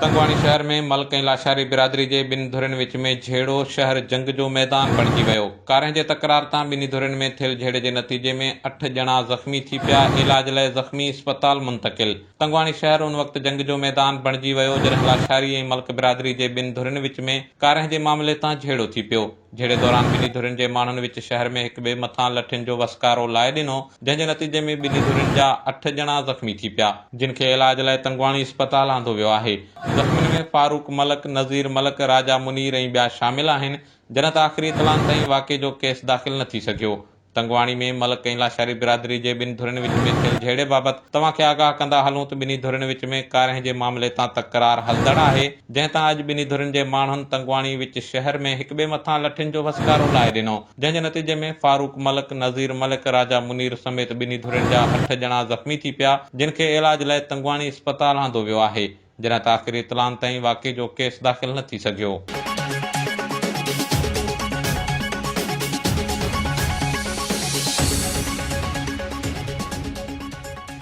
तंगवाणी शहर में मल्क ऐं लाशारी बिरादरी जे ॿिनि धुरियुनि विच में झेड़ो शहर जंग जो मैदान बणिजी वियो। कारहें जे तकरार तां ॿिन्ही धुरियुनि में थियल झेड़े जे नतीजे में 8 ॼणा ज़ख़्मी थी पिया। इलाज लाइ ज़ख़्मी अस्पताल मुंतक़िल। तंगवाणी शहर उन वक़्तु जंग जो मैदान बणिजी वियो जॾहिं लाशारी ऐं मल्क बिरादरी जे ॿिनि धुरियुनि विच में कारहें जे मामले तां झेड़ो थी पियो। झेड़े दौरान ॿिन्ही धुरियुनि जे माण्हुनि विच शहर में हिक ॿिए मथां लठियुनि जो वसकारो लाए ॾिनो, जंहिं जे नतीजे में ॿिन्ही धुरियुनि जा 8 ॼणा ज़ख़्मी थी पिया, जिन खे इलाज लाइ तंगवाणी अस्पताल आंदो वियो आहे। ज़ख़्मियुनि में फारूक मलक, नज़ीर मलक, राजा मुनीर ऐं ॿिया शामिल आहिनि, जॾहिं त आख़िरी इतलाउनि ताईं वाक़े जो केस दाख़िल न थी सघियो। तंगवाणी में मलक ऐं लाशारी बिरादरी जे ॿिनि धुरियुनि विच में थियल झेड़े बाबति तव्हांखे आगाह कंदा हलूं त ॿिन्ही धुरियुनि विच में कारहें जे मामले तां तकरार हलंदड़ आहे, जंहिं तां अॼु ॿिन्ही धुरियुनि जे माण्हुनि तंगवाणी विच शहर में हिक ॿिए मथां लठियुनि जो वसकारो लाए ॾिनो, जंहिं जे नतीजे में फारूक मलक, नज़ीर मलक, राजा मुनीर समेत ॿिन्ही धुरियुनि जा 8 ॼणा ज़ख़्मी थी पिया, जिन खे इलाज लाइ तंगवाणी अस्पताल आंदो वियो आहे, जॾहिं त आख़िरी इतलाउनि ताईं वाक़े जो केस दाख़िल न थी सघियो।